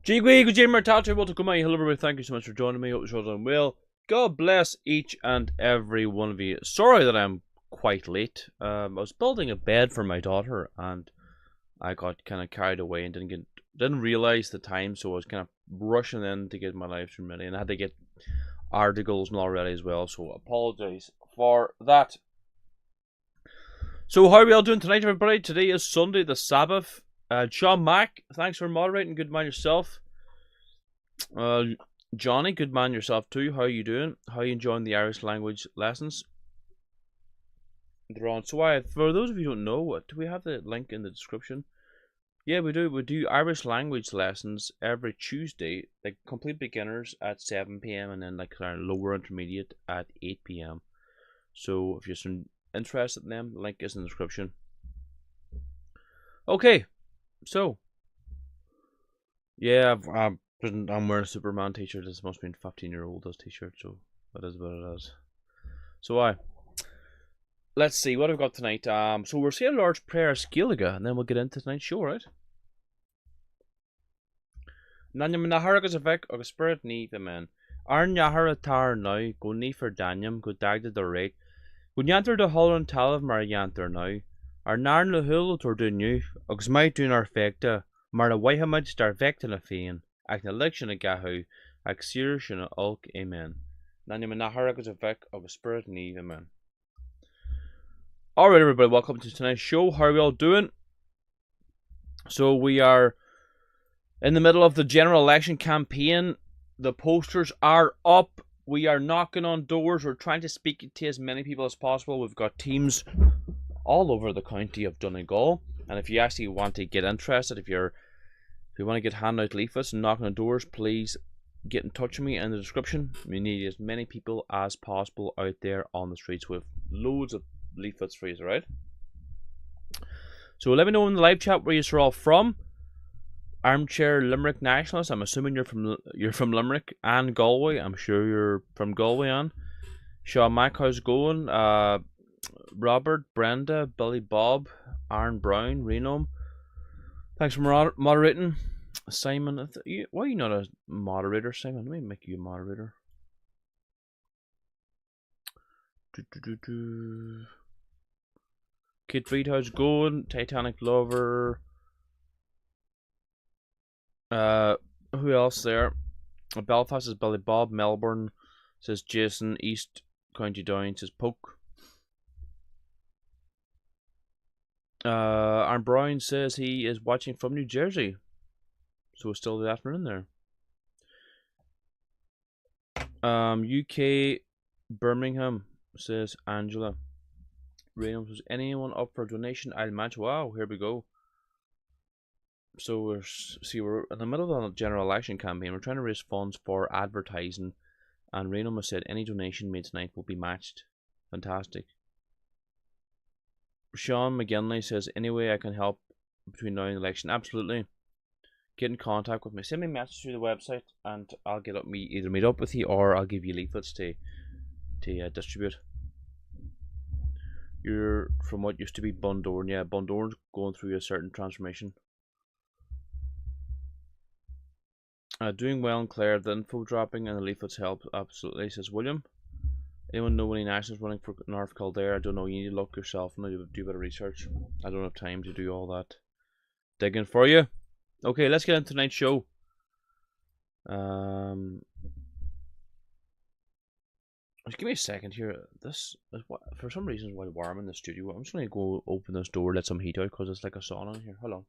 Jigwe, good Jimmer, Tatu, well to come out. Hello, everybody. Thank you so much for joining me. Hope you're doing well. God bless each and every one of you. Sorry that I'm quite late. I was building a bed for my daughter, and I got kind of carried away and didn't realize the time, so I was kind of rushing in to get my live stream ready, and I had to get articles and all ready as well. So apologize for that. So how are we all doing tonight, everybody? Today is Sunday, the Sabbath. John Mack, thanks for moderating. Good man yourself. Johnny, good man yourself too. How are you doing? How are you enjoying the Irish language lessons? They're on. So for those of you who don't know, do we have the link in the description? Yeah, we do. We do Irish language lessons every Tuesday, like complete beginners at 7 p.m. and then like our lower intermediate at 8 p.m. So if you're interested in them, the link is in the description. Okay. So, yeah, I'm wearing a Superman t-shirt. This must be a 15-year-old t-shirt, so that is what it is. So let's see what I've got tonight. So we're saying Lord's Prayer Scialige, and then we'll get into tonight's show, right? Nanya Minaharagas Avek or Spirit Need, amen. Ar Nahar Atar now, go Nifford Danium, go Dagda the rate. Go Yanter the Holland Tal of Mar Yanter now. Ar Narn the Hull or do new, Ox might do our fecta, Mar a Waihamid star vectin a fian, Ac election a gahu, Ac Sirish and Ulk, Amen. Nani Manahara goes a vec of a spirit and Eve, Amen. Alright, everybody, welcome to tonight's show. How are we all doing? So, we are in the middle of the general election campaign. The posters are up. We are knocking on doors. We're trying to speak to as many people as possible. We've got teams all over the county of Donegal. And if you actually want to get interested, if you want to get handout leaflets and knocking on doors, please get in touch with me in the description. We need as many people as possible out there on the streets with loads of leaflets for you, alright? So let me know in the live chat where you're all from. Armchair Limerick Nationalist. I'm assuming you're from Limerick and Galway. I'm sure you're from Galway, Anne. Sean Mac, how's it going? Robert, Brenda, Billy Bob, Aaron Brown, Reno. Thanks for moderating. Simon, why are you not a moderator, Simon? Let me make you a moderator. Kid Reed, how's it going? Titanic Lover. Who else there? Belfast is Billy Bob. Melbourne says Jason. East County Down says Poke. Aaron Brown says he is watching from New Jersey. So it's still the afternoon there. UK Birmingham says Angela. Reynolds says anyone up for donation? I'll match. Wow, here we go. So we're in the middle of a general election campaign. We're trying to raise funds for advertising, and Raynham has said any donation made tonight will be matched. Fantastic. Sean McGinley says any way I can help between now and the election. Absolutely. Get in contact with me. Send me a message through the website, and I'll either meet up with you or I'll give you leaflets to distribute. You're from what used to be Bundoran. Yeah, Bundoran's going through a certain transformation. Doing well in Clare. The info dropping and the leaflets help. Absolutely, says William. Anyone know any nationals running for North Kildare? I don't know. You need to look yourself and do a bit of research. I don't have time to do all that digging for you. Okay, let's get into tonight's show. Just give me a second here. This is what, for some reason, it's quite warm in the studio. I'm just going to go open this door, let some heat out, because it's like a sauna in here. Hello.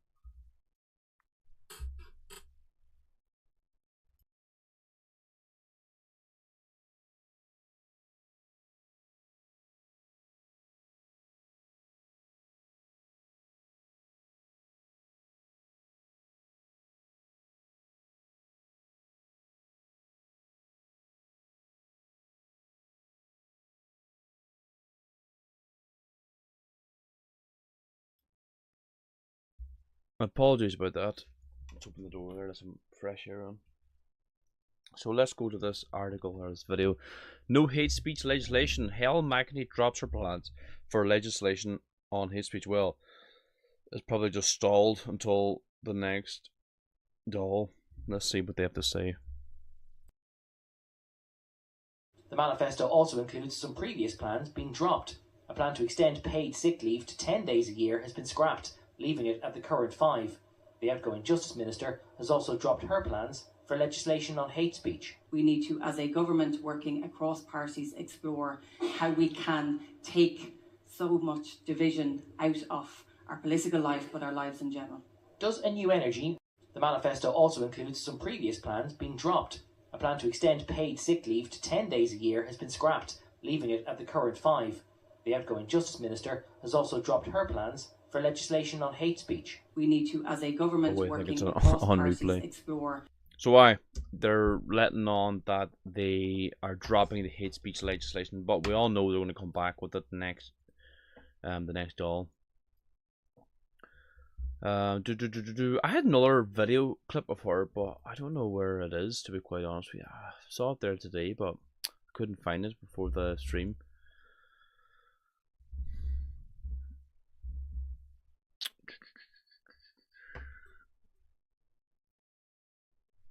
Apologies about that. Let's open the door there, let some fresh air on. So let's go to this article or this video. No hate speech legislation. Helen McEntee drops her plans for legislation on hate speech. Well, it's probably just stalled until the next doll. Let's see what they have to say. The manifesto also includes some previous plans being dropped. A plan to extend paid sick leave to 10 days a year has been scrapped, leaving it at the current 5. The outgoing Justice Minister has also dropped her plans for legislation on hate speech. We need to, as a government working across parties, explore how we can take so much division out of our political life, but our lives in general. Does a new energy? The manifesto also includes some previous plans being dropped. A plan to extend paid sick leave to 10 days a year has been scrapped, leaving it at the current 5. The outgoing Justice Minister has also dropped her plans for legislation on hate speech. We need to, as a government working across parties, explore. So why? They're letting on that they are dropping the hate speech legislation, but we all know they're going to come back with it next, the next doll. I had another video clip of her, but I don't know where it is, to be quite honest with you. I saw it there today, but couldn't find it before the stream.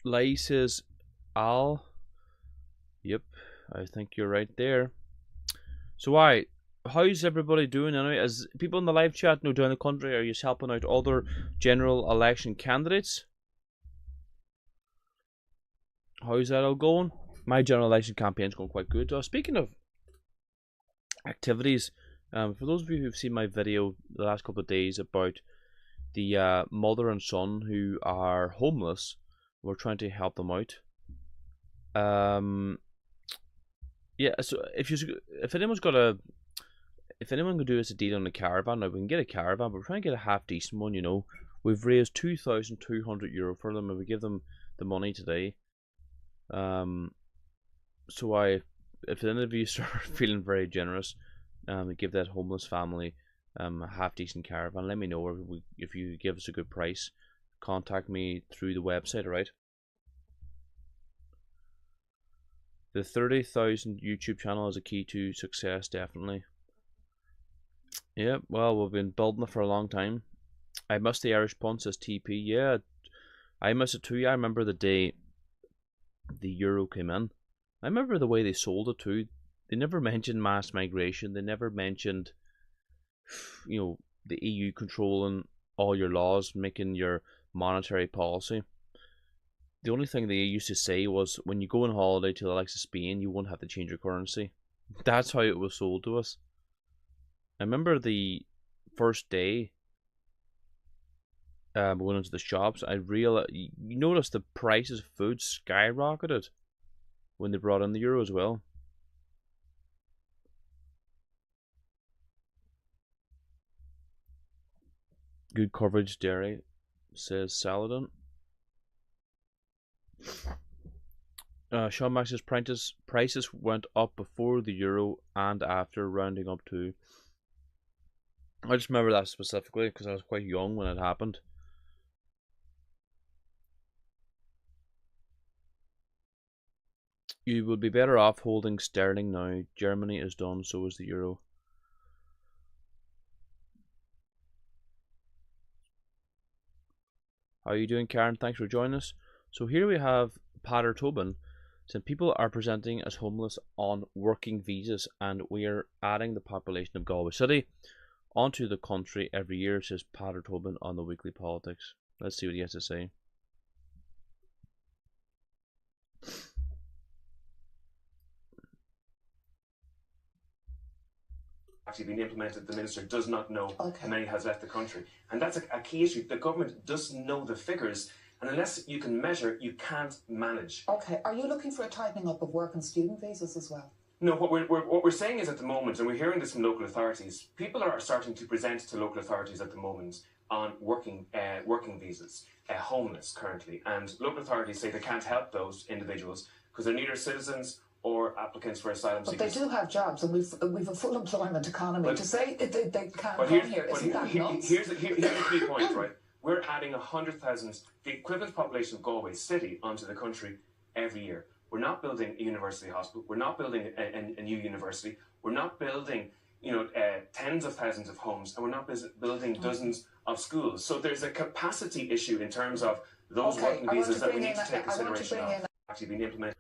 Lai says, Al, Yep, I think you're right there. So how's everybody doing anyway? As people in the live chat know down the country, are you helping out other general election candidates? How's that all going? My general election campaign's going quite good. Speaking of activities, for those of you who've seen my video the last couple of days about the mother and son who are homeless, we're trying to help them out. Yeah. So if anyone can do us a deal on a caravan, now we can get a caravan, but we're trying to get a half decent one. You know, we've raised €2,200 for them, and we give them the money today. So if any of you start feeling very generous, give that homeless family a half decent caravan, let me know, or if you give us a good price, contact me through the website. Alright. The 30,000 YouTube channel is a key to success, definitely. Yeah, well, we've been building it for a long time. I miss the Irish Punt, says TP. Yeah, I miss it too. I remember the day the euro came in. I remember the way they sold it too. They never mentioned mass migration. They never mentioned, the EU controlling all your laws, making your monetary policy. The only thing they used to say was, when you go on holiday to the likes of Spain, you won't have to change your currency. That's how it was sold to us. I remember the first day going into the shops, you noticed the prices of food skyrocketed when they brought in the euro as well. Good coverage, Derry, says Saladin. Sean Max says prices went up before the euro and after, rounding up to. I just remember that specifically because I was quite young when it happened. You would be better off holding sterling now. Germany is done, so is the euro. How are you doing, Karen? Thanks for joining us. So here we have Pater Tobin saying people are presenting as homeless on working visas, and we are adding the population of Galway City onto the country every year, says Pater Tobin on the Weekly Politics. Let's see what he has to say. Actually been implemented, the minister does not know how many has left the country, and that's a key issue. The government doesn't know the figures, and unless you can measure, you can't manage. Okay, are you looking for a tightening up of work and student visas as well? No, what we're saying is, at the moment, and we're hearing this from local authorities, people are starting to present to local authorities at the moment on working visas, homeless currently, and local authorities say they can't help those individuals because they're neither citizens or applicants for asylum seekers. But they do have jobs, and we've a full employment economy. To say they can't come here, isn't that nuts? Here's the key point, right? We're adding 100,000, the equivalent population of Galway City, onto the country every year. We're not building a university hospital. We're not building a new university. We're not building, tens of thousands of homes, and we're not building dozens of schools. So there's a capacity issue in terms of those working visas that we need to take consideration of actually being implemented.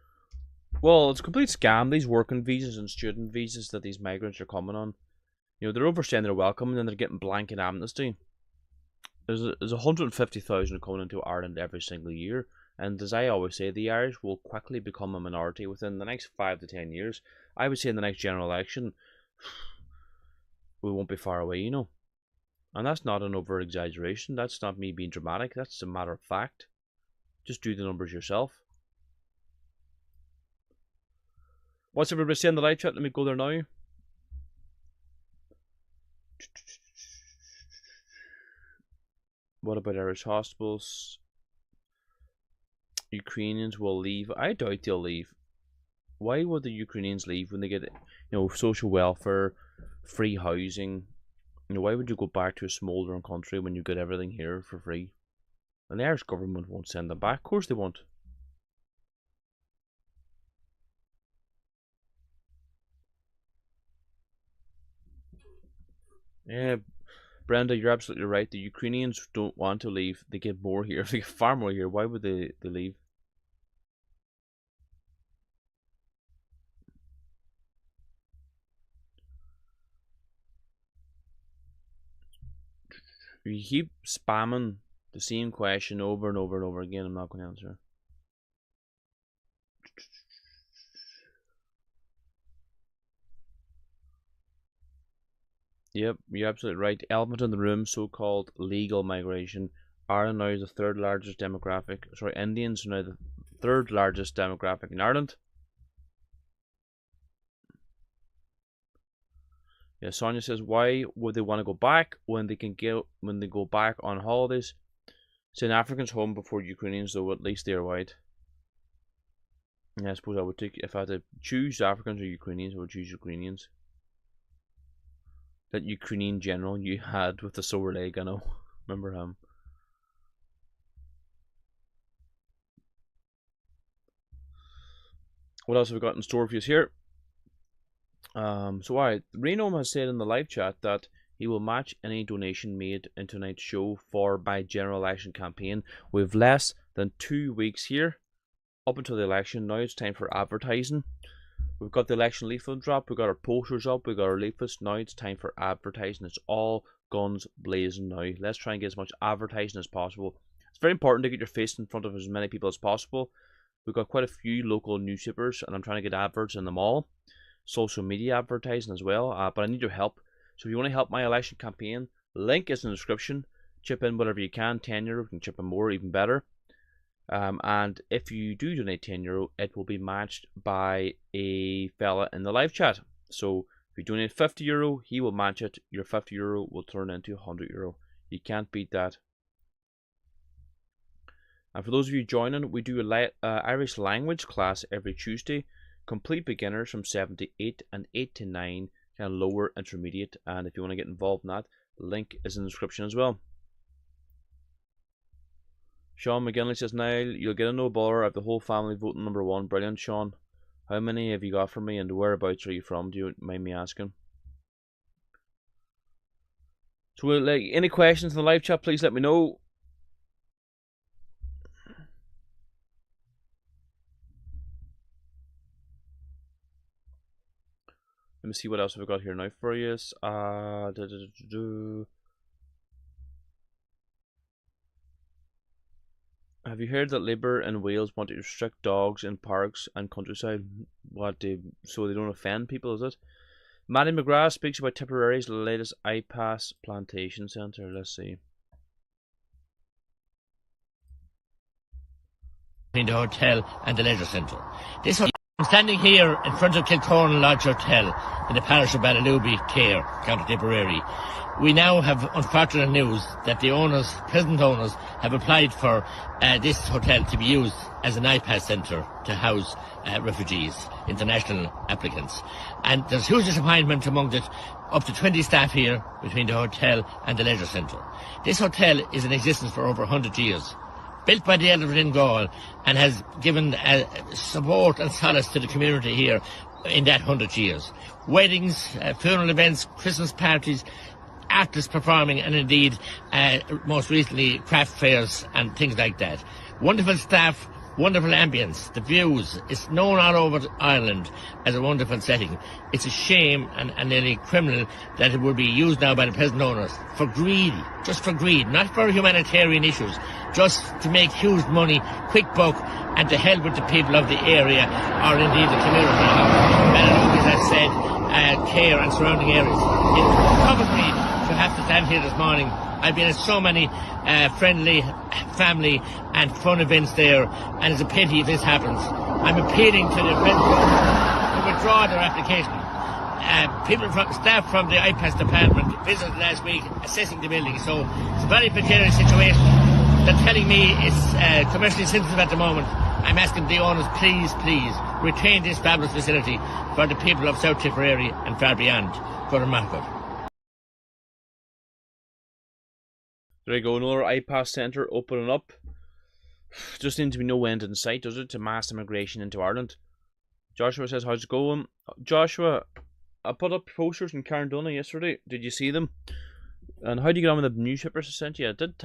Well, it's a complete scam, these working visas and student visas that these migrants are coming on. They're overstaying their welcome, and then they're getting blanket amnesty. There's 150,000 coming into Ireland every single year, and as I always say, the Irish will quickly become a minority within the next 5 to 10 years. I would say in the next general election, we won't be far away, And that's not an over-exaggeration. That's not me being dramatic. That's a matter of fact. Just do the numbers yourself. What's everybody saying in the live chat? Let me go there now. What about Irish hospitals? Ukrainians will leave. I doubt they'll leave. Why would the Ukrainians leave when they get, social welfare, free housing? Why would you go back to a smouldering country when you get everything here for free? And the Irish government won't send them back. Of course they won't. Yeah, Brenda, you're absolutely right. The Ukrainians don't want to leave. They get more here. They get far more here. Why would they leave? you keep spamming the same question over and over and over again, I'm not going to answer. Yep, you're absolutely right. Elephant in the room, so-called legal migration. Ireland now is the third largest demographic. Sorry, Indians are now the third largest demographic in Ireland. Yeah, Sonia says, why would they want to go back when they go back on holidays? Send Africans home before Ukrainians, though at least they're white. Yeah, I suppose I would take, if I had to choose Africans or Ukrainians, I would choose Ukrainians. That Ukrainian general you had with the sore leg, I know. Remember him. What else have we got in store for you here? Reno has said in the live chat that he will match any donation made in tonight's show for my general election campaign. We've less than 2 weeks here up until the election. Now it's time for advertising. We've got the election leaflet drop, we've got our posters up, we've got our leaflets. Now it's time for advertising. It's all guns blazing now. Let's try and get as much advertising as possible. It's very important to get your face in front of as many people as possible. We've got quite a few local newspapers and I'm trying to get adverts in them all. Social media advertising as well, but I need your help. So if you want to help my election campaign, link is in the description. Chip in whatever you can. €10, you can chip in more, even better. And if you do donate €10, it will be matched by a fella in the live chat. So if you donate €50, he will match it. Your €50 will turn into €100. You can't beat that. And for those of you joining, we do a Irish language class every Tuesday. Complete beginners from 7 to 8 and 8 to 9, kind of lower intermediate. And if you want to get involved in that, the link is in the description as well. Sean McGinley says, Niall, you'll get a no baller. I have the whole family voting number 1. Brilliant, Sean. How many have you got for me and whereabouts are you from? Do you mind me asking? So, any questions in the live chat, please let me know. Let me see what else we've got here now for you. Have you heard that Labour in Wales want to restrict dogs in parks and countryside? So they don't offend people, is it? Maddie McGrath speaks about Tipperary's latest iPass plantation centre. Let's see. Between the hotel and the leisure centre. I'm standing here in front of Kilcorn Lodge Hotel in the parish of Ballyluby, Clare, County Tipperary. We now have unfortunate news that the owners, present owners, have applied for this hotel to be used as an iPass centre to house refugees, international applicants. And there's huge disappointment among it. Up to 20 staff here between the hotel and the leisure centre. This hotel is in existence for over 100 years. Built by the elder of Donegal and has given support and solace to the community here in that 100 years. Weddings, funeral events, Christmas parties, artists performing, and indeed, most recently, craft fairs and things like that. Wonderful staff, wonderful ambience, the views. It's known all over Ireland as a wonderful setting. It's a shame and nearly criminal that it would be used now by the present owners for greed, just for greed, not for humanitarian issues, just to make huge money, quick buck, and to help with the people of the area, or indeed the community of Ballyluby, as I said, Clare and surrounding areas. It covers me to have to stand here this morning. I've been at so many friendly, family and fun events there, and it's a pity if this happens. I'm appealing to the present to withdraw their application. Staff from the iPass department visited last week assessing the building, so it's a very precarious situation. They're telling me it's commercially sensitive at the moment. I'm asking the owners, please retain this fabulous facility for the people of South Tipperary and far beyond. Good market. There you go, another iPass centre opening up. Just seems to be no end in sight, does it, to mass immigration into Ireland? Joshua says, how's it going? Joshua, I put up posters in Carndonagh yesterday. Did you see them? And how do you get on with the newspapers I sent you? I did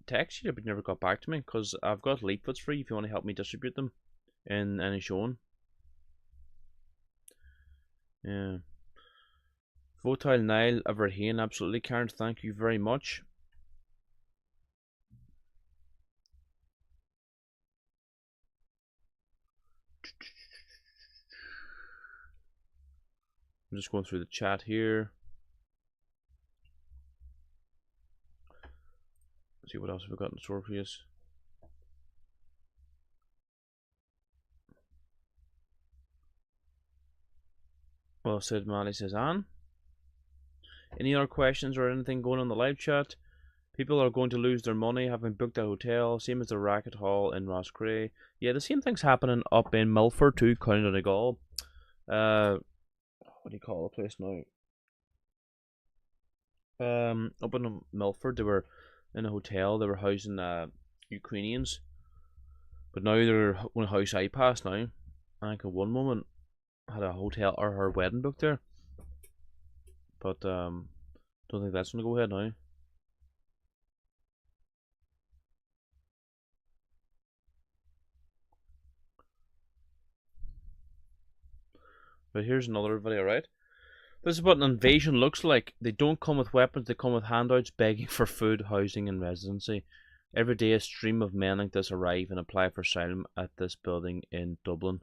text you, but you never got back to me, because I've got leaflets free if you want to help me distribute them in any showing. Yeah. Votile Niall Everhane, absolutely, Karen, thank you very much. I'm just going through the chat here. Let's see what else we've got in store for you. Well said, Mally, says Anne. Any other questions or anything going on the live chat? People are going to lose their money having booked a hotel, same as the Racket Hall in Roscrea. Yeah, the same thing's happening up in Milford too, County Donegal. What do you call the place now? Up in Milford, they were in a hotel. They were housing Ukrainians, but now they're on a house I passed now. I think at one moment had a hotel or her wedding booked there, but don't think that's gonna go ahead now. But here's another video, right? This is what an invasion looks like. They don't come with weapons, they come with handouts begging for food, housing and residency. Every day a stream of men like this arrive and apply for asylum at this building in Dublin.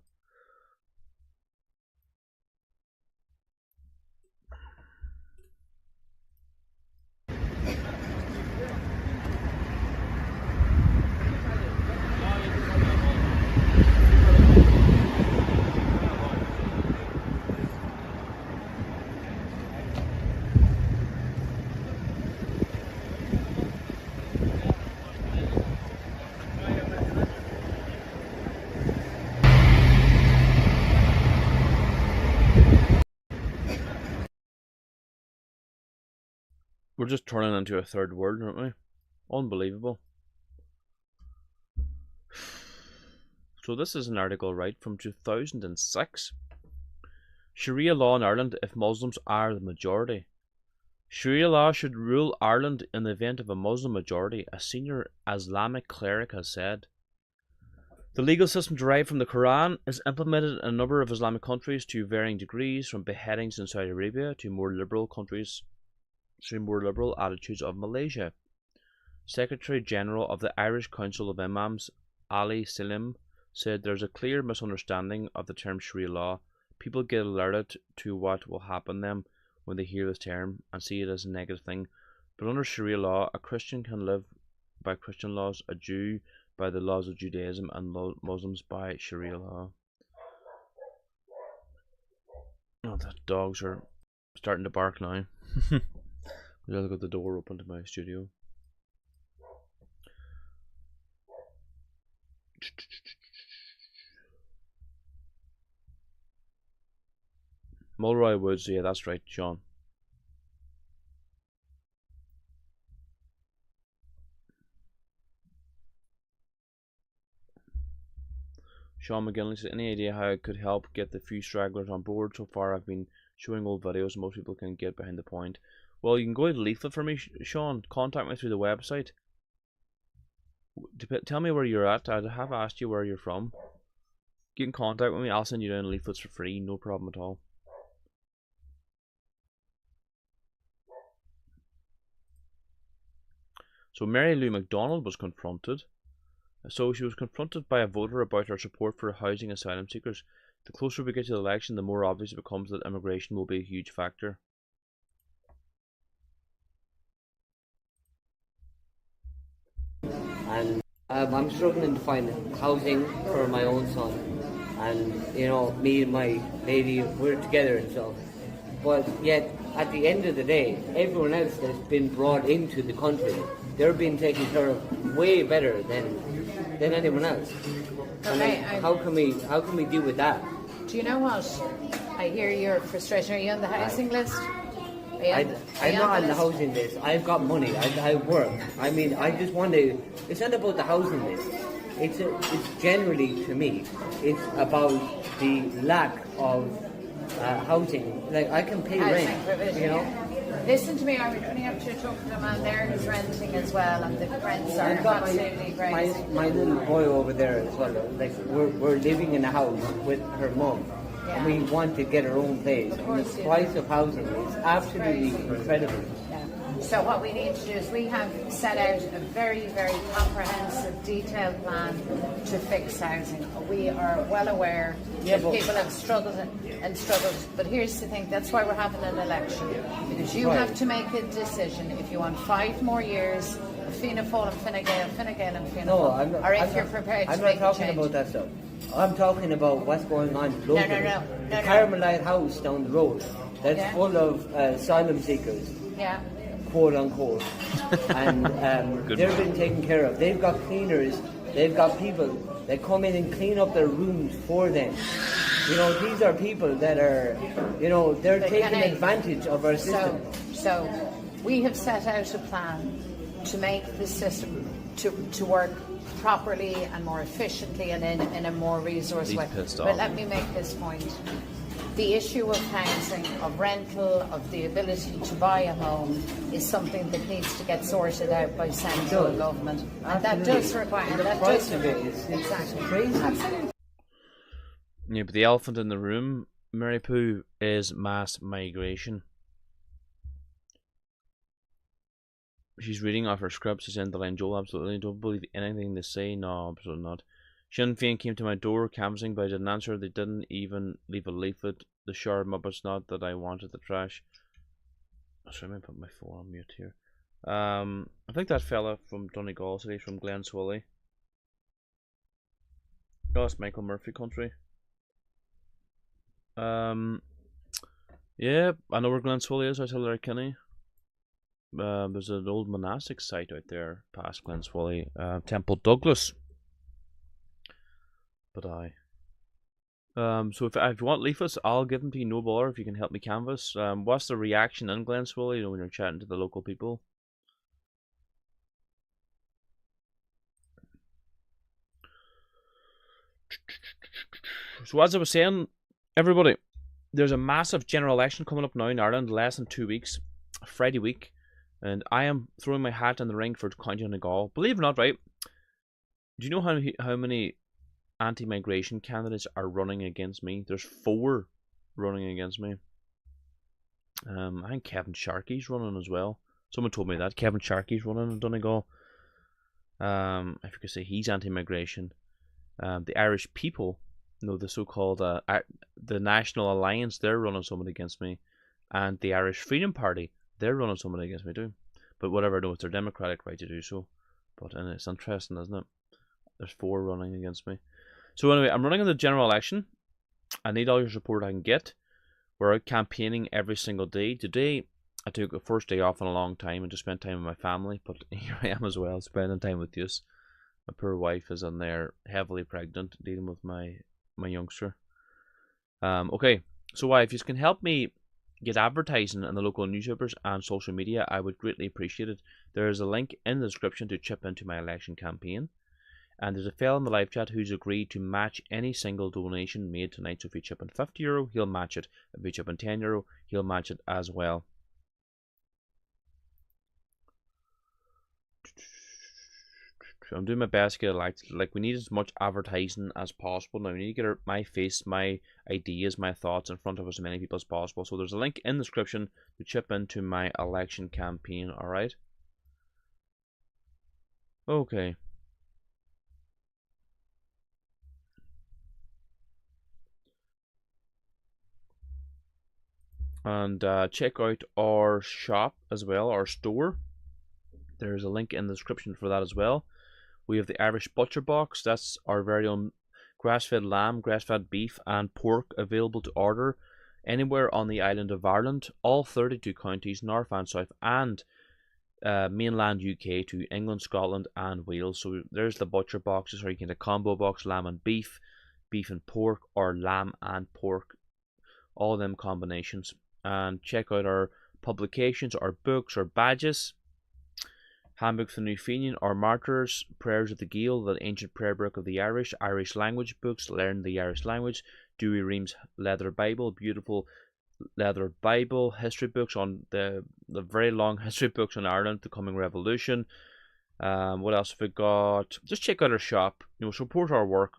We're just turning into a third world, aren't we? Unbelievable. So this is an article, right, from 2006. Sharia law in Ireland if Muslims are the majority. Sharia law should rule Ireland in the event of a Muslim majority, a senior Islamic cleric has said. The legal system derived from the Quran is implemented in a number of Islamic countries to varying degrees, from beheadings in Saudi Arabia to more liberal attitudes of Malaysia. Secretary General of the Irish Council of Imams, Ali Salim, said there's a clear misunderstanding of the term Sharia law. People get alerted to what will happen them when they hear this term and see it as a negative thing. But under Sharia law, a Christian can live by Christian laws, a Jew by the laws of Judaism, and Muslims by Sharia law. Oh, the dogs are starting to bark now. I'll got the door open to my studio. Mulroy Woods, yeah, that's right, Sean. Sean McGinley says, any idea how I could help get the few stragglers on board? So far I've been showing old videos, most people can get behind the point. Well, you can go to Leaflet for me, Sean. Contact me through the website. Tell me where you're at. I have asked you where you're from. Get in contact with me. I'll send you down leaflets for free. No problem at all. So Mary Lou McDonald was confronted. So she was confronted by a voter about her support for housing asylum seekers. The closer we get to the election, the more obvious it becomes that immigration will be a huge factor. And I'm struggling to find housing for my own son, and you know, me and my lady, we're together and stuff, but yet at the end of the day, everyone else that's been brought into the country, they're being taken care of way better than anyone else. Okay, and how can we deal with that? Do you know what? I hear your frustration. Are you on the housing list? I'm not on the housing list. I've got money. I work. I mean, I just want to. It's not about the housing list. It's generally, to me, it's about the lack of housing. Like, I can pay rent, provision, you know. Yeah. Listen to me. I was running up to talk to a man there who's renting as well, and the rents are I've got absolutely crazy. my little boy over there as well. Like, we're living in a house with her mum. Yeah. And we want to get our own place. And the price of housing is absolutely incredible. Yeah. So what we need to do is we have set out a very, very comprehensive, detailed plan to fix housing. We are well aware that people have struggled and struggled. But here's the thing, that's why we're having an election. Because you have to make a decision if you want 5 more years of Fianna Fáil and Fine Gael, Fine Gael and Fianna Fáil, or if you're prepared to make a change. I'm not talking about that stuff. I'm talking about what's going on locally. No. The Carmelite house down the road, that's full of asylum seekers. Yeah. Quote unquote. And they've been taken care of. They've got cleaners, they've got people that come in and clean up their rooms for them. You know, these are people that are, you know, they're taking advantage of our system. So we have set out a plan to make the system to work properly and more efficiently and in a more resource way. But let me make this point. The issue of housing, of rental, of the ability to buy a home is something that needs to get sorted out by central government. And that does require... And the price of it is exactly crazy. Absolutely. Yeah, but the elephant in the room, Mary Pooh, is mass migration. She's reading off her script. She's in the line, Joel, absolutely. Don't believe anything they say. No, absolutely not. Sinn Féin came to my door canvassing, but I didn't answer. They didn't even leave a leaflet. The sharp muppets not that I wanted the trash. Sorry, let me put my phone on mute here. I think that fella from Donegal today, from Glen Swilly. Oh, it's Michael Murphy country. Yeah, I know where Glen Swilly is. I tell Larry Kinney. There's an old monastic site out there past Glen Swilly, Temple Douglas. But so if you want leaflets, I'll give them to you, no bother, if you can help me canvass. What's the reaction in Glen Swilly, you know, when you're chatting to the local people? So as I was saying, everybody, there's a massive general election coming up now in Ireland, less than 2 weeks, Friday week, and I am throwing my hat in the ring for County Donegal. Believe it or not, right? Do you know how many anti-migration candidates are running against me? There's 4 running against me. I think Kevin Sharkey's running as well. Someone told me that Kevin Sharkey's running in Donegal. If you could say he's anti-migration. The Irish People, you know, the so-called the National Alliance, they're running someone against me, and the Irish Freedom Party, they're running someone against me too. But whatever, I know it's their democratic right to do so. But it's interesting, isn't it? There's 4 running against me. So anyway, I'm running in the general election. I need all your support I can get. We're out campaigning every single day. Today, I took the first day off in a long time and just spent time with my family. But here I am as well, spending time with you. My poor wife is in there, heavily pregnant, dealing with my youngster. Okay, so if you can help me get advertising in the local newspapers and social media, I would greatly appreciate it. There is a link in the description to chip into my election campaign. And there's a fella in the live chat who's agreed to match any single donation made tonight. So if you chip in €50, he'll match it. If you chip in €10, he'll match it as well. I'm doing my best to get like we need as much advertising as possible. Now we need to get my face, my ideas, my thoughts in front of as many people as possible. So there's a link in the description to chip into my election campaign. Alright. Okay. And check out our shop as well, our store. There's a link in the description for that as well. We have the Irish Butcher Box. That's our very own grass-fed lamb, grass-fed beef and pork available to order anywhere on the island of Ireland. All 32 counties, north and south, and mainland UK to England, Scotland and Wales. So there's the Butcher Boxes, or you can get a combo box, lamb and beef, beef and pork, or lamb and pork. All of them combinations. And check out our publications, our books, our badges. Handbook for the New Fenian, our Martyrs, Prayers of the Gael, the ancient prayer book of the Irish, Irish language books, learn the Irish language, Dewey Ream's leather Bible, beautiful leather Bible, history books on the very long history books on Ireland, the coming revolution. What else have we got? Just check out our shop, you know, support our work.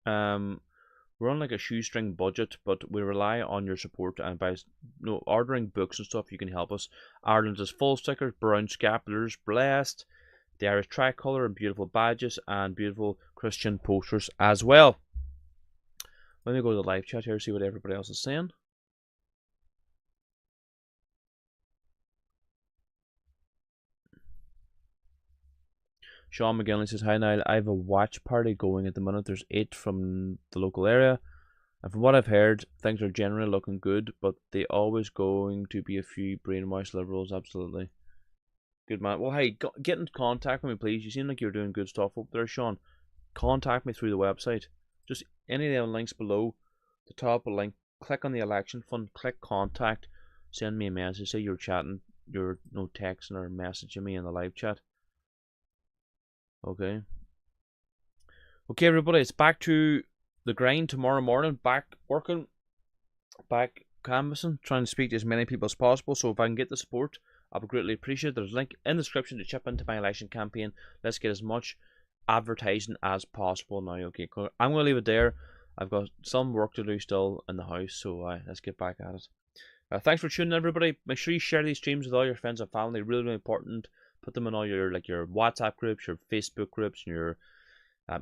We're we're on like a shoestring budget, but we rely on your support, and by ordering books and stuff, you can help us. Ireland is full stickers, brown scapulars, blessed, the Irish tricolour, and beautiful badges, and beautiful Christian posters as well. Let me go to the live chat here, see what everybody else is saying. Sean McGinley says, hi Niall, I have a watch party going at the minute. There's 8 from the local area. And from what I've heard, things are generally looking good, but they always going to be a few brainwashed liberals, absolutely. Good man. Well, hey, get in contact with me, please. You seem like you're doing good stuff up there, Sean. Contact me through the website. Just any of the links below, the top of the link, click on the election fund, click contact, send me a message, say you're chatting, you're texting or messaging me in the live chat. Okay, everybody, it's back to the grind tomorrow morning. Back working, back canvassing, trying to speak to as many people as possible. So if I can get the support, I would greatly appreciate it. There's a link in the description to chip into my election campaign. Let's get as much advertising as possible now. Okay, I'm going to leave it there. I've got some work to do still in the house, so let's get back at it. Thanks for tuning in, everybody. Make sure you share these streams with all your friends and family. Really, really important. Put them in all your your WhatsApp groups, your Facebook groups, and your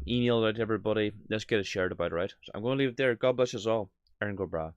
email out to everybody. Let's get it shared about, right? So I'm going to leave it there. God bless us all. Aaron Go Bra.